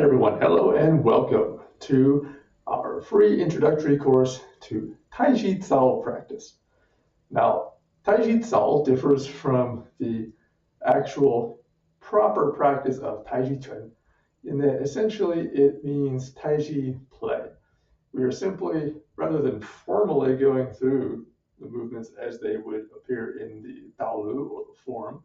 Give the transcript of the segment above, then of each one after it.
everyone, hello and welcome to our free introductory course to Taiji Cao practice. Now, Taiji Cao differs from the actual proper practice of Taiji Chuan in that essentially it means Taiji play. We are simply, rather than formally going through the movements as they would appear in the taolu or the form,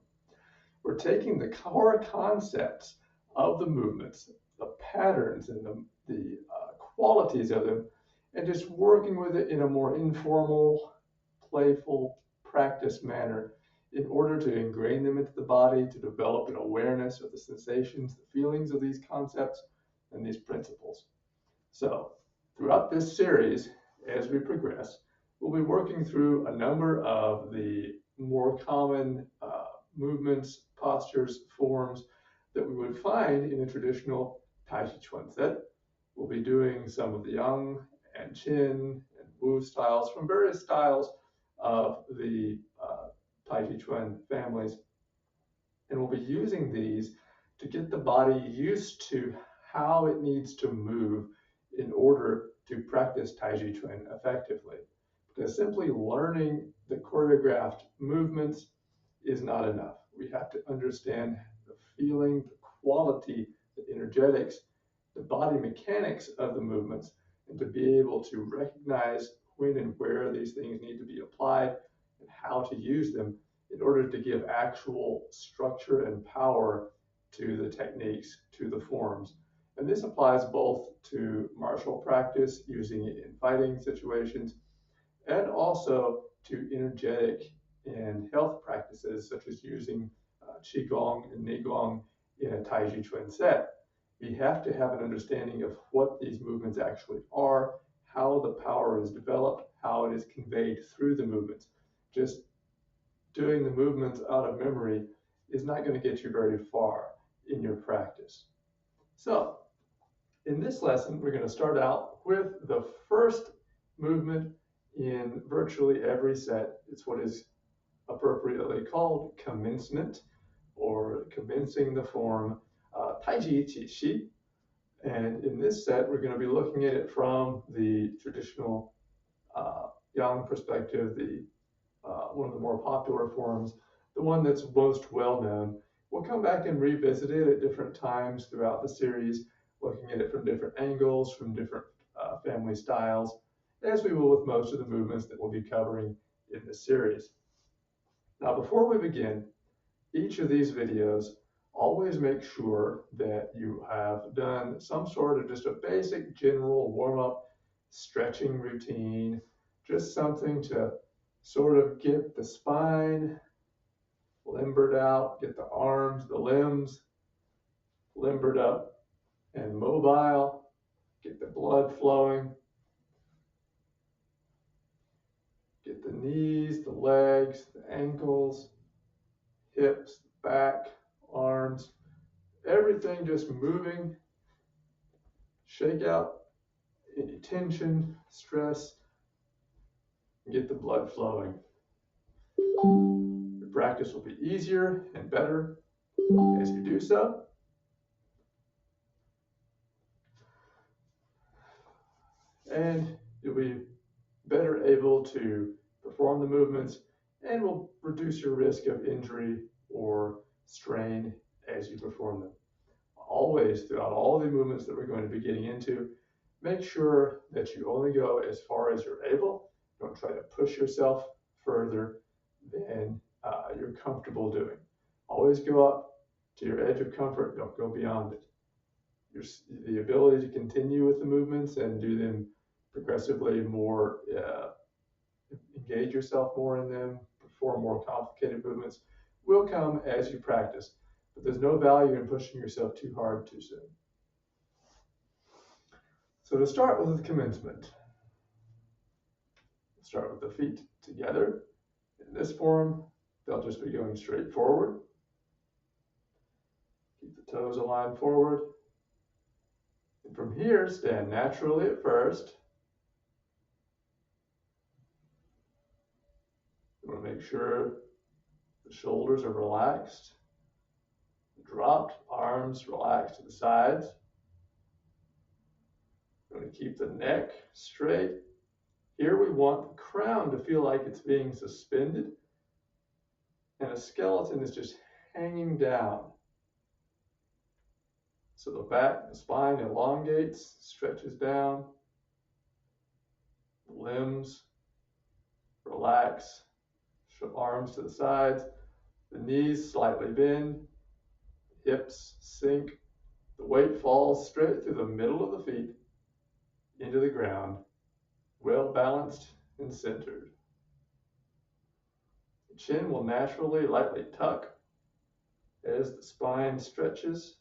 we're taking the core concepts of the movements, the patterns and the qualities of them, and just working with it in a more informal, playful practice manner in order to ingrain them into the body, to develop an awareness of the sensations, the feelings of these concepts and these principles. So throughout this series, as we progress, we'll be working through a number of the more common movements, postures, forms that we would find in a traditional Taiji Chuan set. We'll be doing some of the Yang and Qin and Wu styles from various styles of the Taiji Chuan families. And we'll be using these to get the body used to how it needs to move in order to practice Taiji Chuan effectively. Because simply learning the choreographed movements is not enough. We have to understand the feeling, the quality, the energetics, the body mechanics of the movements, and to be able to recognize when and where these things need to be applied and how to use them in order to give actual structure and power to the techniques, to the forms. And this applies both to martial practice, using it in fighting situations, and also to energetic and health practices, such as using Qigong and Neigong in a Taiji Chuan set. We have to have an understanding of what these movements actually are, how the power is developed, how it is conveyed through the movements. Just doing the movements out of memory is not going to get you very far in your practice. So, in this lesson, we're going to start out with the first movement in virtually every set. It's what is appropriately called commencement, or commencing the form Taiji Qǐ Shì. And in this set, we're going to be looking at it from the traditional Yang perspective, the one of the more popular forms, the one that's most well known. We'll come back and revisit it at different times throughout the series, looking at it from different angles, from different family styles, as we will with most of the movements that we'll be covering in this series. Now, before we begin each of these videos, always make sure that you have done some sort of just a basic general warm-up stretching routine, just something to sort of get the spine limbered out, get the arms, the limbs limbered up and mobile, get the blood flowing, get the knees, the legs, the ankles, hips, back, arms, everything just moving. Shake out any tension, stress, and get the blood flowing. Your practice will be easier and better as you do so. And you'll be better able to perform the movements and will reduce your risk of injury or strain as you perform them. Always, throughout all the movements that we're going to be getting into, make sure that you only go as far as you're able. Don't try to push yourself further than you're comfortable doing. Always go up to your edge of comfort. Don't go beyond it. The ability to continue with the movements and do them progressively more, engage yourself more in them, perform more complicated movements, will come as you practice. But there's no value in pushing yourself too hard too soon. So to start with the commencement, start with the feet together. In this form, they'll just be going straight forward. Keep the toes aligned forward. And from here, stand naturally at first. You want to make sure the shoulders are relaxed, dropped, arms relaxed to the sides. I'm going to keep the neck straight. Here we want the crown to feel like it's being suspended, and a skeleton is just hanging down. So the back, the spine elongates, stretches down, limbs relax, arms to the sides, the knees slightly bend, hips sink, the weight falls straight through the middle of the feet into the ground, well balanced and centered. The chin will naturally lightly tuck as the spine stretches.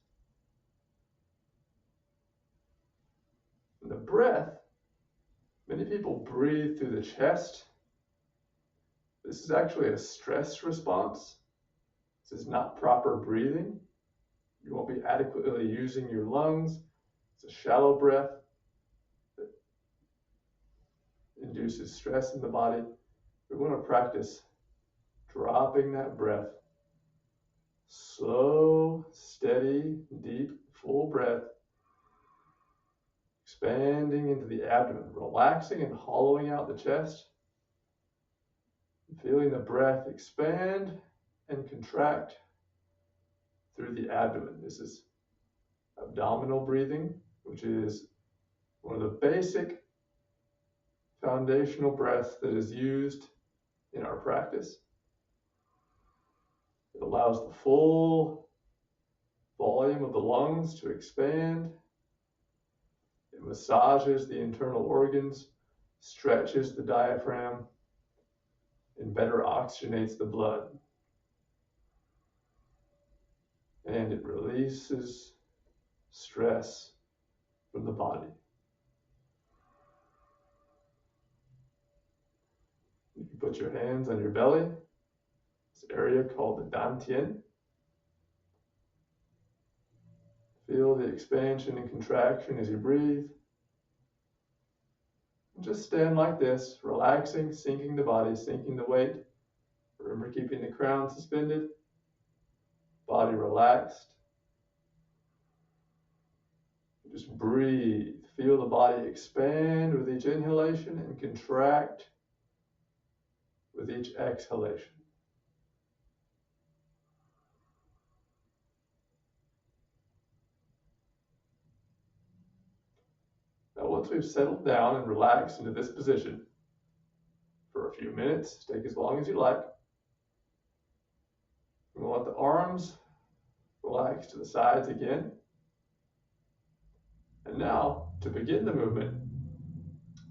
And the breath, many people breathe through the chest. This is actually a stress response. This is not proper breathing. You won't be adequately using your lungs. It's a shallow breath that induces stress in the body. We want to practice dropping that breath. Slow, steady, deep, full breath. Expanding into the abdomen, relaxing and hollowing out the chest. Feeling the breath expand and contract through the abdomen. This is abdominal breathing, which is one of the basic foundational breaths that is used in our practice. It allows the full volume of the lungs to expand. It massages the internal organs, stretches the diaphragm, and better oxygenates the blood. And it releases stress from the body. You can put your hands on your belly, this area called the dantian. Feel the expansion and contraction as you breathe. Just stand like this, relaxing, sinking the body, sinking the weight. Remember, keeping the crown suspended, body relaxed. Just breathe. Feel the body expand with each inhalation and contract with each exhalation. Now, once we've settled down and relaxed into this position for a few minutes, take as long as you like. We'll let the arms relax to the sides again. And now, to begin the movement,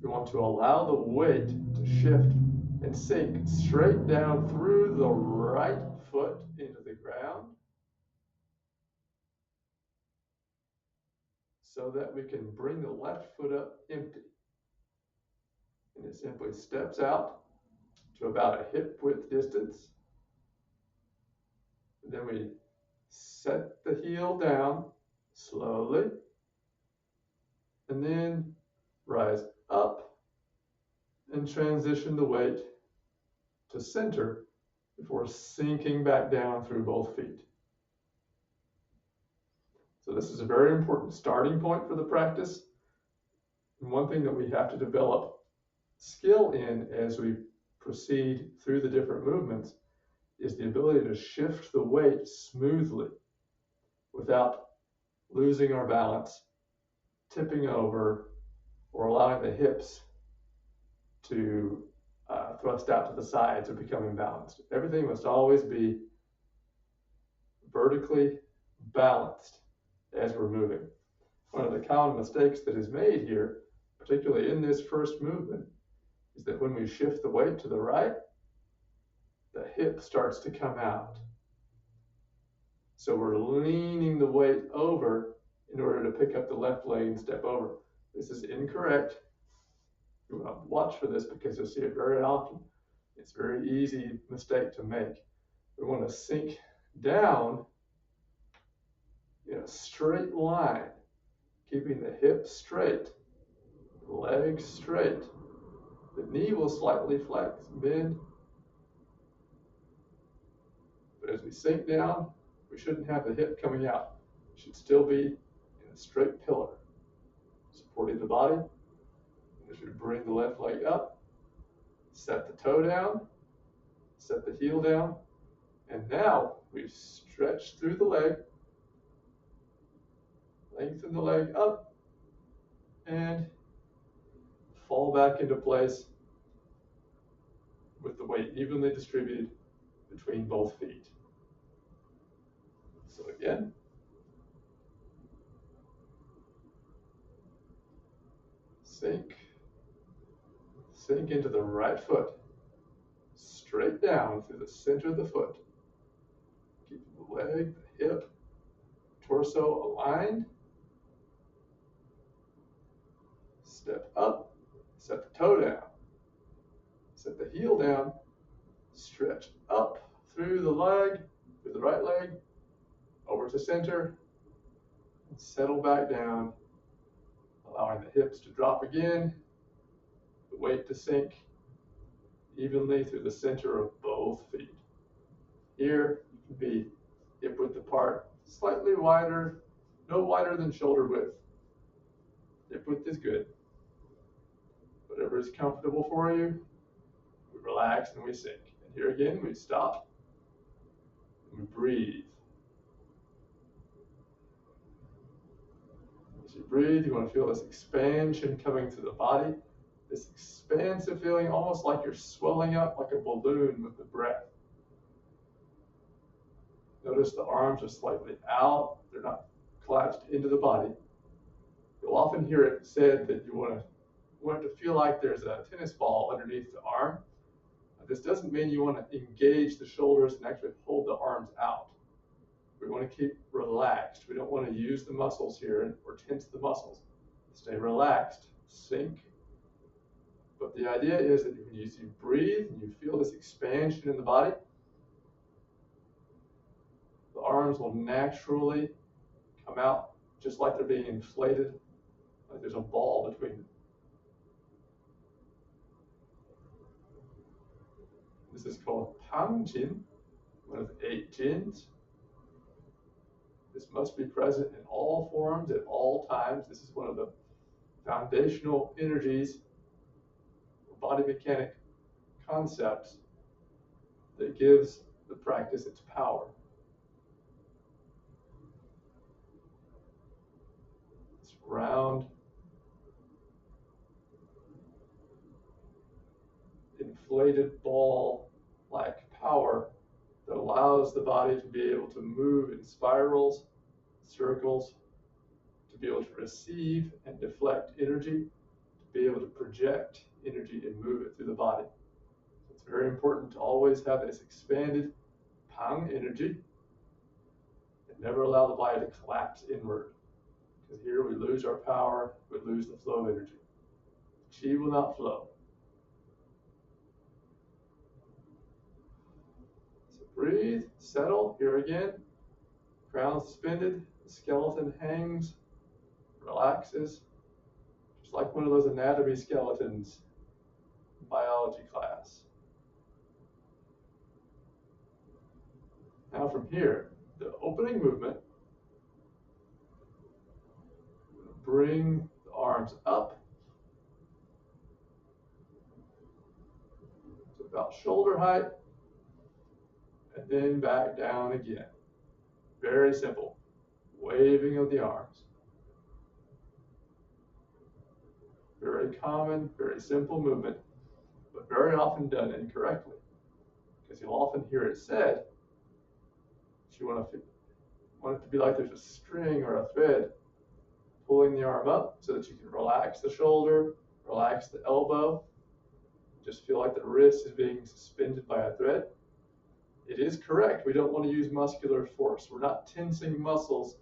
we want to allow the weight to shift and sink straight down through the right foot into the ground so that we can bring the left foot up empty. And it simply steps out to about a hip width distance. And then we set the heel down slowly and then rise up and transition the weight to center before sinking back down through both feet. So this is a very important starting point for the practice. And one thing that we have to develop skill in as we proceed through the different movements is the ability to shift the weight smoothly without losing our balance, tipping over, or allowing the hips to thrust out to the sides or become imbalanced. Everything must always be vertically balanced as we're moving. One of the common mistakes that is made here, particularly in this first movement, is that when we shift the weight to the right, the hip starts to come out. So we're leaning the weight over in order to pick up the left leg and step over. This is incorrect. You want to watch for this because you'll see it very often. It's a very easy mistake to make. We want to sink down in a straight line, keeping the hip straight, legs straight. The knee will slightly flex, bend. But as we sink down, we shouldn't have the hip coming out. It should still be in a straight pillar, supporting the body. As we bring the left leg up, set the toe down, set the heel down, and now we stretch through the leg, lengthen the leg up, and fall back into place with the weight evenly distributed between both feet. So again, sink into the right foot, straight down through the center of the foot. Keep the leg, the hip, torso aligned. Step up, set the toe down, set the heel down, stretch up through the leg, through the right leg, over to center, and settle back down, allowing the hips to drop again, the weight to sink evenly through the center of both feet. Here, you can be hip width apart, slightly wider, no wider than shoulder width. Hip width is good. Whatever is comfortable for you, we relax and we sink. And here again, we stop and we breathe. As you breathe, you want to feel this expansion coming through the body, this expansive feeling, almost like you're swelling up like a balloon with the breath. Notice the arms are slightly out, they're not collapsed into the body. You'll often hear it said that you want to feel like there's a tennis ball underneath the arm. This doesn't mean you want to engage the shoulders and actually hold the arms out. We want to keep relaxed. We don't want to use the muscles here or tense the muscles. Stay relaxed, sink. But the idea is that when you breathe and you feel this expansion in the body, the arms will naturally come out just like they're being inflated, like there's a ball between them. This is called Pang Jin, one of the 8 jins. This must be present in all forms at all times. This is one of the foundational energies, body mechanic concepts that gives the practice its power. This round, inflated ball-like power that allows the body to be able to move in spirals, circles, to be able to receive and deflect energy, to be able to project energy and move it through the body. So it's very important to always have this expanded Pang energy and never allow the body to collapse inward. Because here we lose our power, we lose the flow of energy. Qi will not flow. Breathe, settle, here again. Crown suspended, the skeleton hangs, relaxes, just like one of those anatomy skeletons in biology class. Now from here, the opening movement, bring the arms up to about shoulder height, and then back down again. Very simple. Waving of the arms. Very common, very simple movement, but very often done incorrectly. Because you'll often hear it said, you want it to be like there's a string or a thread pulling the arm up so that you can relax the shoulder, relax the elbow, just feel like the wrist is being suspended by a thread. It is correct. We don't want to use muscular force. We're not tensing muscles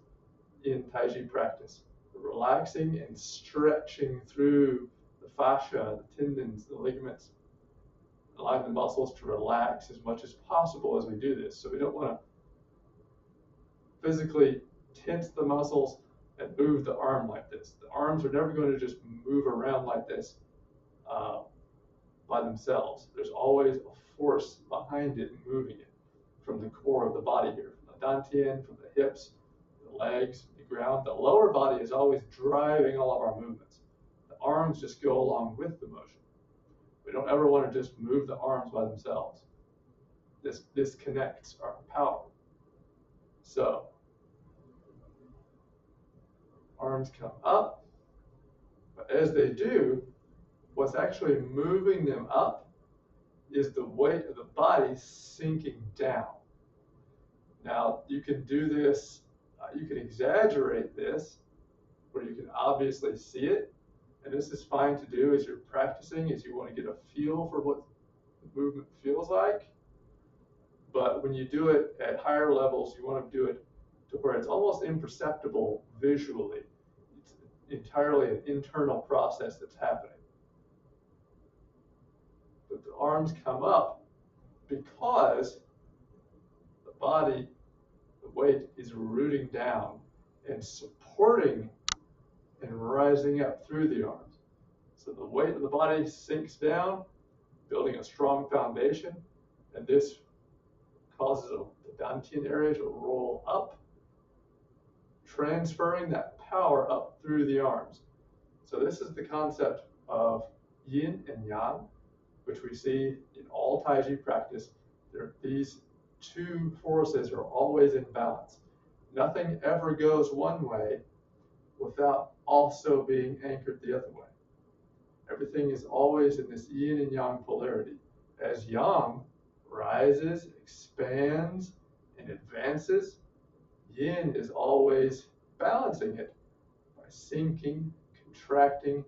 in Tai Chi practice. We're relaxing and stretching through the fascia, the tendons, the ligaments, allowing the muscles to relax as much as possible as we do this. So we don't want to physically tense the muscles and move the arm like this. The arms are never going to just move around like this by themselves. There's always a force behind it moving it from the core of the body here, from the dantian, from the hips, the legs, the ground. The lower body is always driving all of our movements. The arms just go along with the motion. We don't ever want to just move the arms by themselves. This disconnects our power. So, arms come up, but as they do, what's actually moving them up is the weight of the body sinking down. Now, you can do this, you can exaggerate this, where you can obviously see it, and this is fine to do as you're practicing, as you want to get a feel for what the movement feels like. But when you do it at higher levels, you want to do it to where it's almost imperceptible visually. It's entirely an internal process that's happening. But the arms come up because the body, the weight is rooting down and supporting and rising up through the arms. So the weight of the body sinks down, building a strong foundation, and this causes the dantian area to roll up, transferring that power up through the arms. So this is the concept of yin and yang, which we see in all Taiji practice. These two forces are always in balance. Nothing ever goes one way without also being anchored the other way. Everything is always in this yin and yang polarity. As yang rises, expands, and advances, yin is always balancing it by sinking, contracting,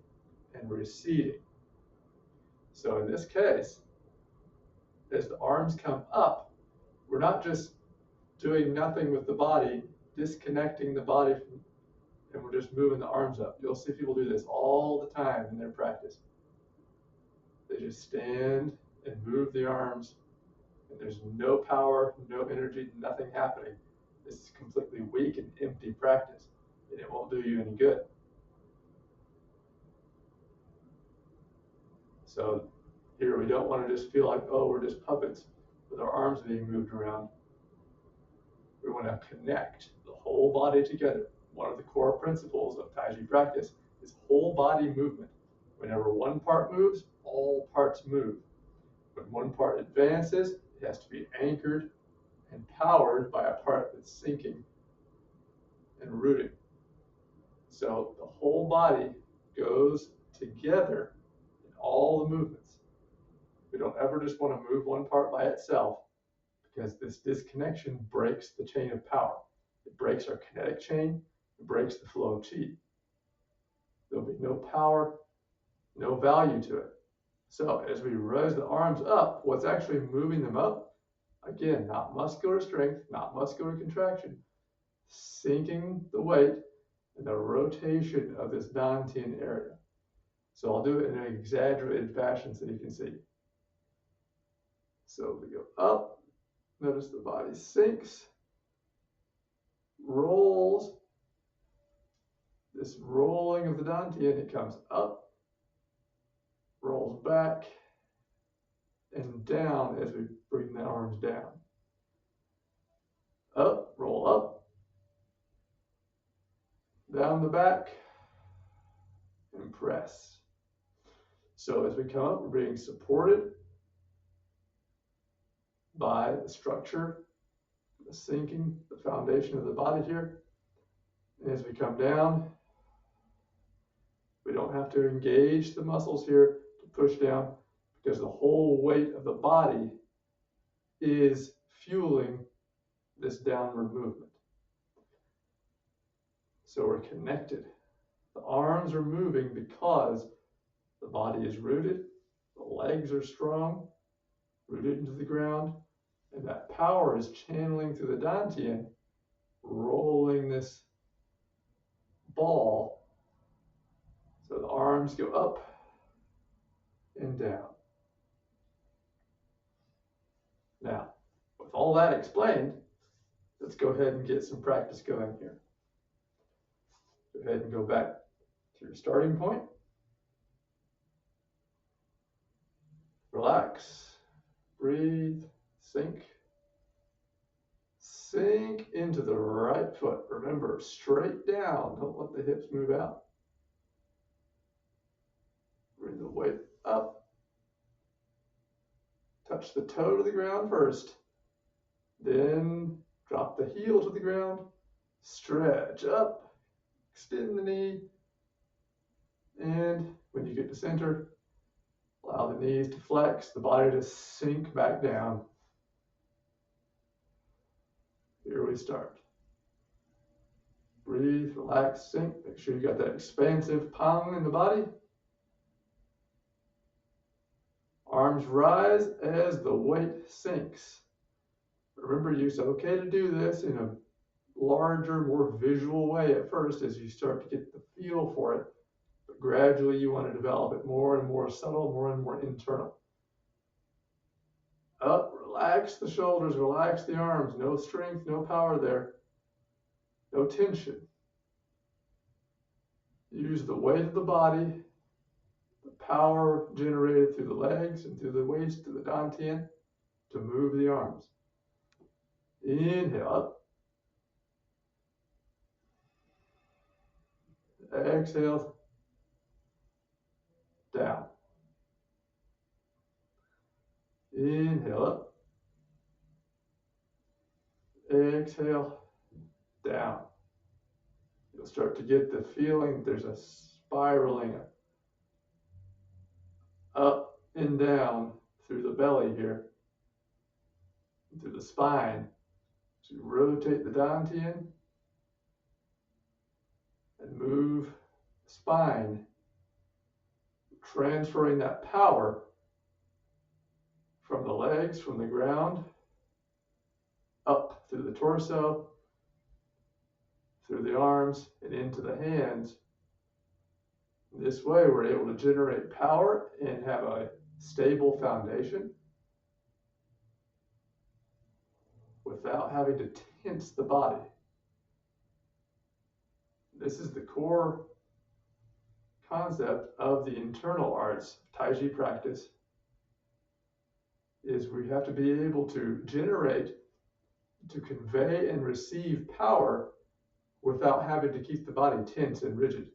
and receding. So in this case, as the arms come up, we're not just doing nothing with the body, disconnecting the body from, and we're just moving the arms up. You'll see people do this all the time in their practice. They just stand and move the arms, and there's no power, no energy, nothing happening. This is completely weak and empty practice, and it won't do you any good. So here we don't want to just feel like, oh, we're just puppets with our arms being moved around. We want to connect the whole body together. One of the core principles of Taiji practice is whole body movement. Whenever one part moves, all parts move. When one part advances, it has to be anchored and powered by a part that's sinking and rooting. So the whole body goes together in all the movements. We don't ever just want to move one part by itself, because this disconnection breaks the chain of power. It breaks our kinetic chain, it breaks the flow of chi. There'll be no power, no value to it. So as we raise the arms up, what's actually moving them up? Again, not muscular strength, not muscular contraction, sinking the weight and the rotation of this dantian area. So I'll do it in an exaggerated fashion so you can see. So we go up, notice the body sinks, rolls, this rolling of the dantian, it comes up, rolls back, and down as we bring the arms down. Up, roll up, down the back, and press. So as we come up, we're being supported by the structure, the sinking, the foundation of the body here. And as we come down, we don't have to engage the muscles here to push down, because the whole weight of the body is fueling this downward movement. So we're connected. The arms are moving because the body is rooted, the legs are strong, rooted into the ground, and that power is channeling through the dantian, rolling this ball. So the arms go up and down. Now, with all that explained, let's go ahead and get some practice going here. Go ahead and go back to your starting point. Relax, breathe, sink. Sink into the right foot. Remember, straight down. Don't let the hips move out. weight up. Touch the toe to the ground first. Then drop the heel to the ground. Stretch up. Extend the knee. And when you get to center, allow the knees to flex, the body to sink back down. Here we start. Breathe, relax, sink. Make sure you got that expansive pang in the body. Arms rise as the weight sinks. Remember, it's okay to do this in a larger, more visual way at first as you start to get the feel for it. But gradually you want to develop it more and more subtle, more and more internal. Up, relax the shoulders, relax the arms. No strength, no power there. No tension. Use the weight of the body, the power generated through the legs and through the waist to the dantian to move the arms. Inhale up. Exhale down. Inhale up. Exhale down. You'll start to get the feeling there's a spiraling up and down through the belly here, through the spine. So you rotate the dantian and move the spine, transferring that power from the legs, from the ground, up through the torso, through the arms, and into the hands. This way we're able to generate power and have a stable foundation without having to tense the body. This is the core concept of the internal arts of Taiji practice, is we have to be able to generate, to convey and receive power without having to keep the body tense and rigid.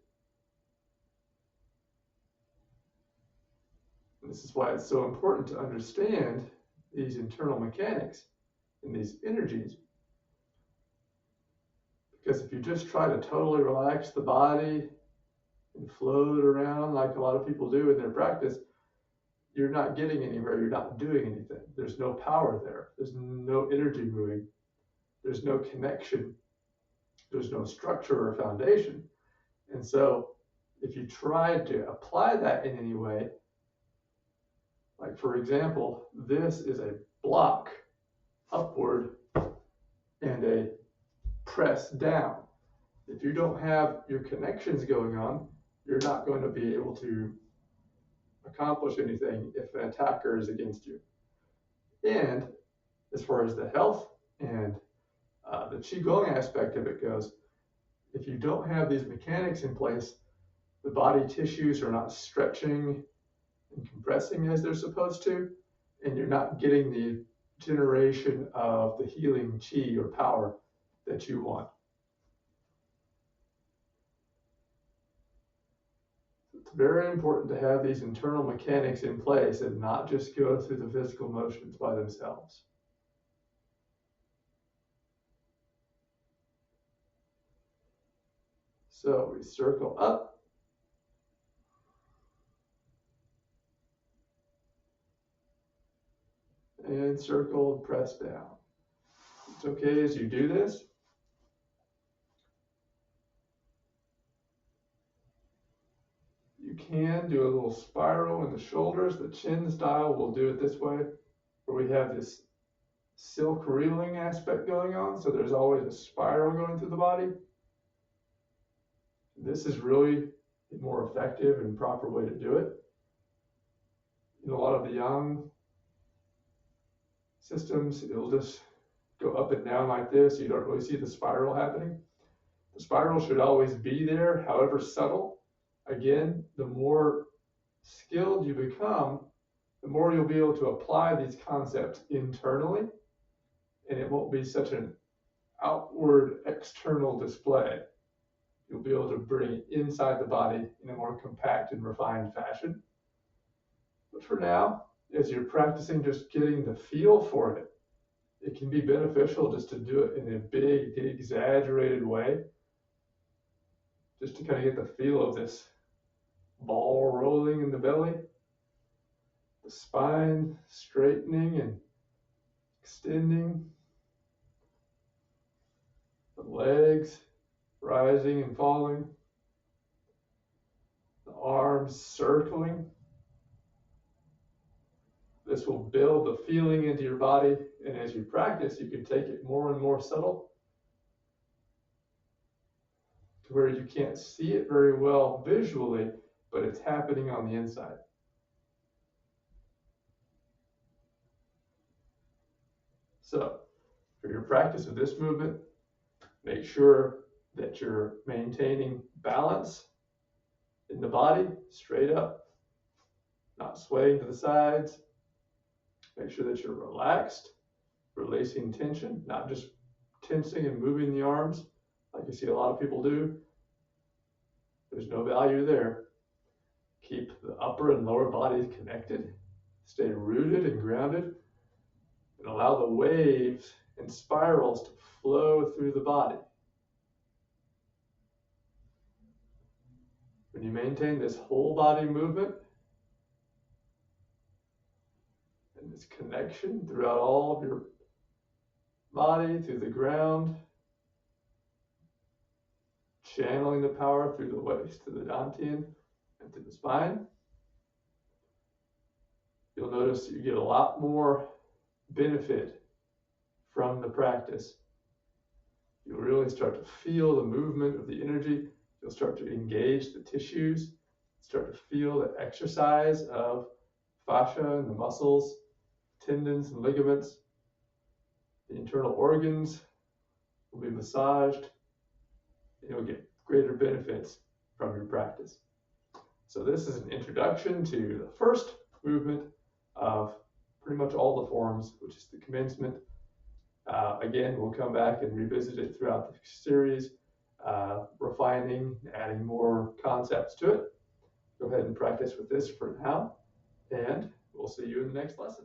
And this is why it's so important to understand these internal mechanics and these energies. Because if you just try to totally relax the body and float around like a lot of people do in their practice, you're not getting anywhere, you're not doing anything. There's no power there. There's no energy moving. There's no connection. There's no structure or foundation. And so if you try to apply that in any way, like for example, this is a block upward and a press down. If you don't have your connections going on, you're not going to be able to accomplish anything if an attacker is against you. And as far as the health and the Qigong aspect of it goes, if you don't have these mechanics in place, the body tissues are not stretching and compressing as they're supposed to, and you're not getting the generation of the healing qi or power that you want. It's very important to have these internal mechanics in place and not just go through the physical motions by themselves. So we circle up. And circle, press down. It's okay as you do this. You can do a little spiral in the shoulders. The chin style, we'll do it this way, where we have this silk reeling aspect going on. So there's always a spiral going through the body. This is really a more effective and proper way to do it. In a lot of the yang systems, it'll just go up and down like this. You don't really see the spiral happening. The spiral should always be there, however subtle. Again, the more skilled you become, the more you'll be able to apply these concepts internally, and it won't be such an outward external display. You'll be able to bring it inside the body in a more compact and refined fashion. But for now, as you're practicing just getting the feel for it, it can be beneficial just to do it in a big, exaggerated way, just to kind of get the feel of this ball rolling in the belly, the spine straightening and extending, the legs rising and falling, the arms circling. This will build the feeling into your body, and as you practice, you can take it more and more subtle to where you can't see it very well visually, but it's happening on the inside. So, for your practice of this movement, make sure that you're maintaining balance in the body, straight up, not swaying to the sides. Make sure that you're relaxed, releasing tension, not just tensing and moving the arms like you see a lot of people do. There's no value there. Keep the upper and lower bodies connected. Stay rooted and grounded, and allow the waves and spirals to flow through the body. When you maintain this whole body movement and this connection throughout all of your body, through the ground, channeling the power through the waist to the dantian and to the spine, you'll notice you get a lot more benefit from the practice. You'll really start to feel the movement of the energy. You'll start to engage the tissues, start to feel the exercise of fascia and the muscles, tendons and ligaments. The internal organs will be massaged, and you'll get greater benefits from your practice. So this is an introduction to the first movement of pretty much all the forms, which is the commencement. Again, we'll come back and revisit it throughout the series, refining, adding more concepts to it. Go ahead and practice with this for now, and we'll see you in the next lesson.